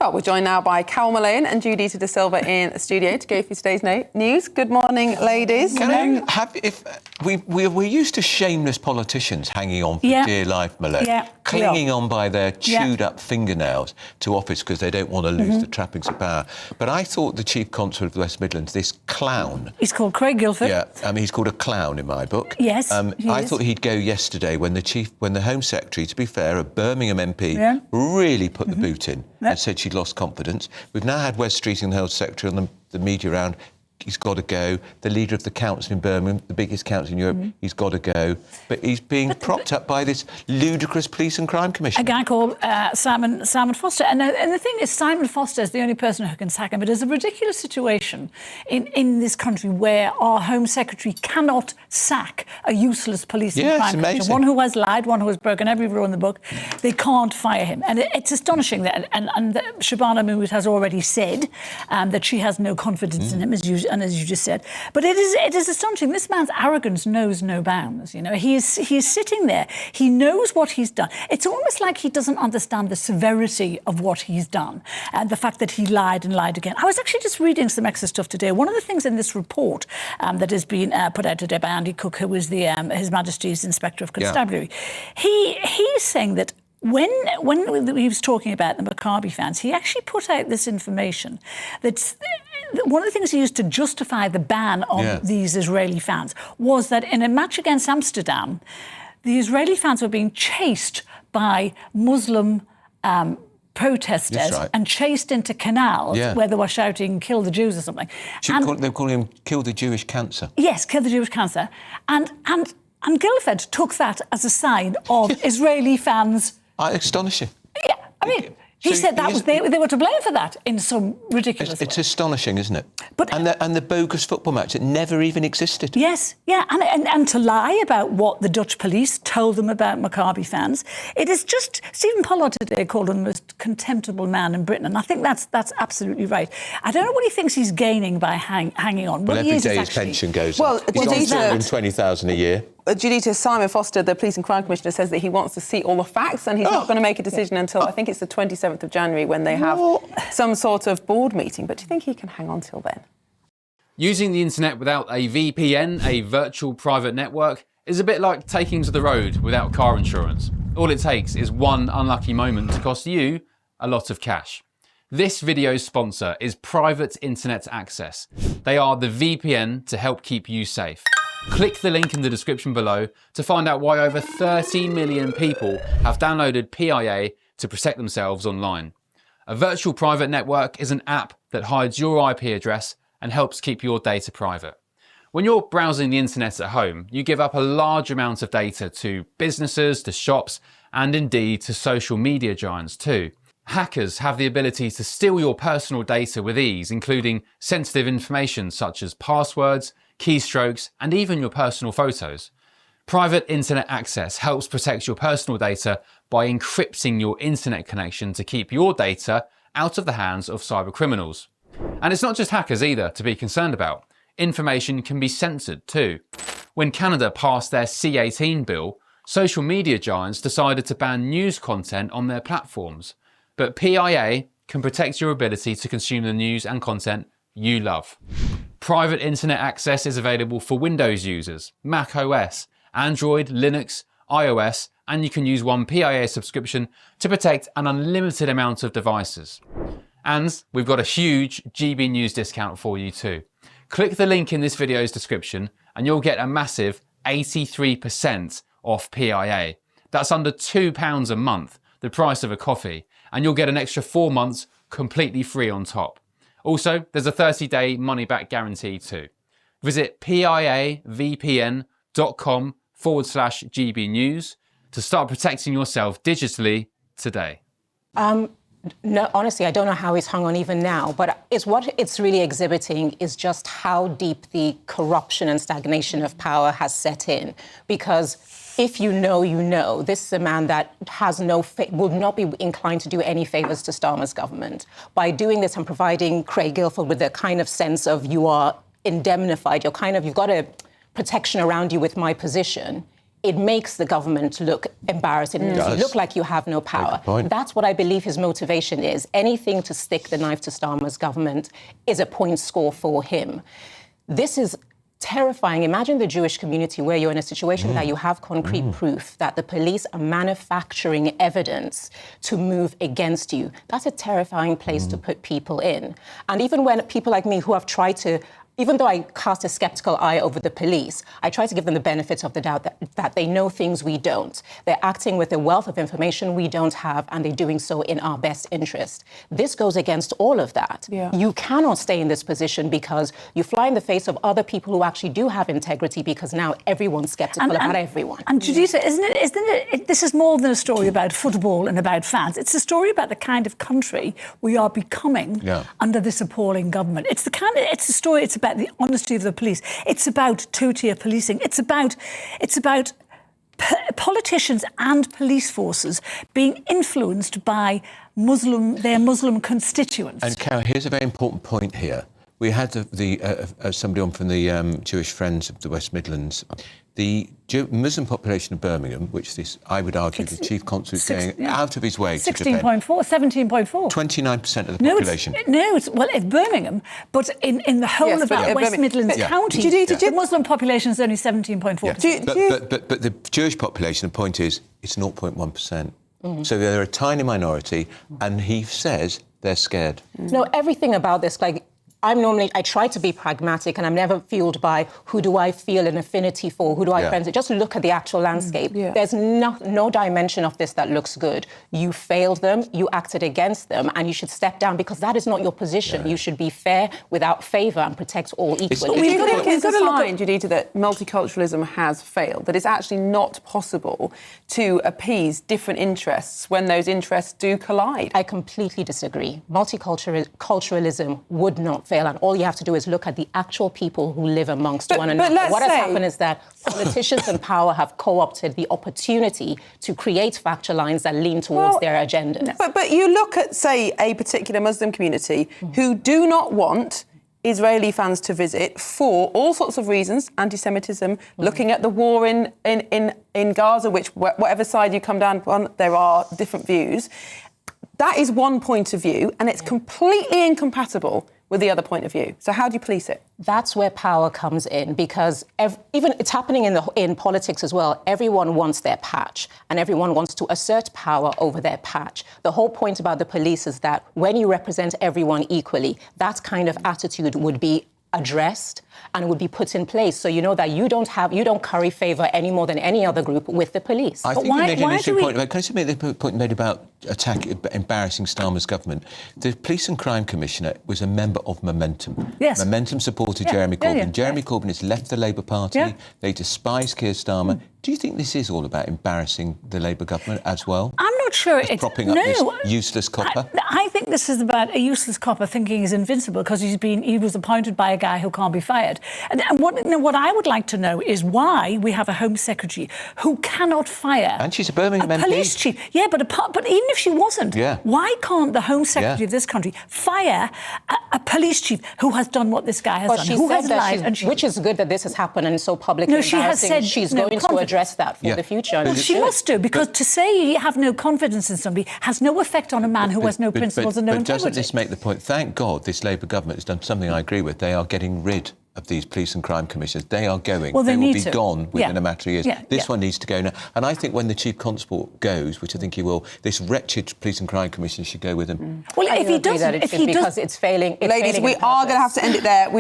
Well, we're joined now by Carol Malone and Judita De Silva in the studio to go through today's news. Good morning, ladies. We're used to shameless politicians hanging on for dear life, Malone, clinging on by their chewed-up fingernails to office because they don't want to lose the trappings of power. But I thought the Chief Constable of the West Midlands, this clown... He's called Craig Guilford. Yeah, he's called a clown in my book. Yes, I thought he'd go yesterday when the Home Secretary, to be fair, a Birmingham MP, really put the boot in and said she'd lost confidence. We've now had West Street and the Health Secretary on the media round. He's got to go. The leader of the council in Birmingham, the biggest council in Europe, he's got to go. But he's being propped up by this ludicrous police and crime commission. A guy called Simon Foster. And the thing is, Simon Foster is the only person who can sack him. But there's a ridiculous situation in this country where our Home Secretary cannot sack a useless police and crime commissioner. One who has lied, one who has broken every rule in the book. They can't fire him. And it's astonishing that, and Shabana Mahmood has already said that she has no confidence in him, as you just said. But it is astonishing. This man's arrogance knows no bounds. You know, he is sitting there. He knows what he's done. It's almost like he doesn't understand the severity of what he's done and the fact that he lied and lied again. I was actually just reading some extra stuff today. One of the things in this report that has been put out today by Andy Cook, who was the His Majesty's Inspector of Constabulary, he's saying that when he was talking about the Maccabi fans, he actually put out this information that one of the things he used to justify the ban on these Israeli fans was that in a match against Amsterdam, the Israeli fans were being chased by Muslim protesters and chased into canals where they were shouting, "Kill the Jews" or something. They were calling him "Kill the Jewish cancer." Yes, "Kill the Jewish cancer." And Guilford took that as a sign of Israeli fans... Astonishing. Yeah, I mean... He said that they were to blame for that in some ridiculous way. It's astonishing, isn't it? But and the bogus football match that never even existed. Yes, yeah, and to lie about what the Dutch police told them about Maccabi fans. It is just... Stephen Pollard today called him the most contemptible man in Britain, and I think that's absolutely right. I don't know what he thinks he's gaining by hanging on. Well, every day his pension goes up. He's on $220,000 a year. Judita, Simon Foster, the Police and Crime Commissioner, says that he wants to see all the facts and he's not going to make a decision until, I think it's the 27th of January, when they have some sort of board meeting. But do you think he can hang on till then? Using the internet without a VPN, a virtual private network, is a bit like taking to the road without car insurance. All it takes is one unlucky moment to cost you a lot of cash. This video's sponsor is Private Internet Access. They are the VPN to help keep you safe. Click the link in the description below to find out why over 30 million people have downloaded PIA to protect themselves online. A virtual private network is an app that hides your IP address and helps keep your data private. When you're browsing the internet at home, you give up a large amount of data to businesses, to shops, and indeed to social media giants too. Hackers have the ability to steal your personal data with ease, including sensitive information such as passwords, keystrokes, and even your personal photos. Private Internet Access helps protect your personal data by encrypting your internet connection to keep your data out of the hands of cyber criminals. And it's not just hackers either to be concerned about. Information can be censored too. When Canada passed their C-18 bill, social media giants decided to ban news content on their platforms. But PIA can protect your ability to consume the news and content you love. Private Internet Access is available for Windows users, Mac OS, Android, Linux, iOS, and you can use one PIA subscription to protect an unlimited amount of devices. And we've got a huge GB News discount for you too. Click the link in this video's description and you'll get a massive 83% off PIA. That's under £2 a month, the price of a coffee, and you'll get an extra 4 months completely free on top. Also, there's a 30-day money-back guarantee too. Visit piavpn.com/GB News to start protecting yourself digitally today. No, honestly, I don't know how he's hung on even now, but what it's really exhibiting is just how deep the corruption and stagnation of power has set in. Because if you know, this is a man that has would not be inclined to do any favours to Starmer's government. By doing this and providing Craig Guilford with a kind of sense of you are indemnified, you've got a protection around you with my position, it makes the government look embarrassing. You look like you have no power. That's what I believe his motivation is. Anything to stick the knife to Starmer's government is a point score for him. This is terrifying. Imagine the Jewish community where you're in a situation that you have concrete proof that the police are manufacturing evidence to move against you. That's a terrifying place to put people in. And even when people like me who have tried to, even though I cast a skeptical eye over the police, I try to give them the benefit of the doubt that they know things we don't. They're acting with a wealth of information we don't have, and they're doing so in our best interest. This goes against all of that. Yeah. You cannot stay in this position because you fly in the face of other people who actually do have integrity, because now everyone's skeptical about everyone. And Juditha, isn't it, this is more than a story about football and about fans. It's a story about the kind of country we are becoming under this appalling government. It's a story, it's about the honesty of the police. It's about two-tier policing. It's about politicians and police forces being influenced by their Muslim constituents. And Carol, here's a very important point here. We had somebody on from the Jewish Friends of the West Midlands. The Muslim population of Birmingham, which I would argue the Chief Constable is going out of his way to defend. 17.4. 29% of the population. It's Birmingham, but in the whole of that West Midlands county, the Muslim population is only 17.4%. But the Jewish population, the point is, it's 0.1%. So they're a tiny minority, and he says they're scared. No, everything about this, I try to be pragmatic, and I'm never fueled by who do I feel an affinity for, who do I friends. Just look at the actual landscape. There's no dimension of this that looks good. You failed them, you acted against them, and you should step down, because that is not your position. You should be fair without favour and protect all equally. We've got to find, Juditha, that multiculturalism has failed, that it's actually not possible to appease different interests when those interests do collide. I completely disagree. Multiculturalism would not fail, and all you have to do is look at the actual people who live amongst one another. What has happened is that politicians in power have co-opted the opportunity to create factor lines that lean towards their agendas. But you look at, say, a particular Muslim community who do not want Israeli fans to visit for all sorts of reasons, anti-Semitism, looking at the war in Gaza, which whatever side you come down on, there are different views. That is one point of view, and it's completely incompatible with the other point of view. So how do you police it? That's where power comes in, because even it's happening in politics as well. Everyone wants their patch, and everyone wants to assert power over their patch. The whole point about the police is that when you represent everyone equally, that kind of attitude would be addressed and would be put in place, so you know that you don't curry favour any more than any other group with the police. I think you made an interesting point. Can I just make the point made about embarrassing Starmer's government? The Police and Crime Commissioner was a member of Momentum. Yes. Momentum supported Jeremy Corbyn. Jeremy Corbyn has left the Labour Party. They despise Keir Starmer. Do you think this is all about embarrassing the Labour government as well? I'm not sure it's propping up this useless copper. I think this is about a useless copper thinking he's invincible because he was appointed by a guy who can't be fired. And what I would like to know is why we have a Home Secretary who cannot fire. And she's a Birmingham MP. Police chief. Yeah, but even if she wasn't, why can't the Home Secretary of this country fire a police chief who has done what this guy has done, who has lied? Which is good that this has happened and so publicly embarrassing. She has said she's going to address that for the future. Well, she must do, because to say you have no confidence in somebody has no effect on a man who has no principles and no integrity. But doesn't this make the point? Thank God this Labour government has done something I agree with. They are getting rid of these police and crime commissioners. They are going. Well, they will be gone within a matter of years. This one needs to go now. And I think when the Chief Constable goes, which I think he will, this wretched police and crime commissioner should go with him. Well, if he doesn't, because it's failing. Ladies, we are going to have to end it there.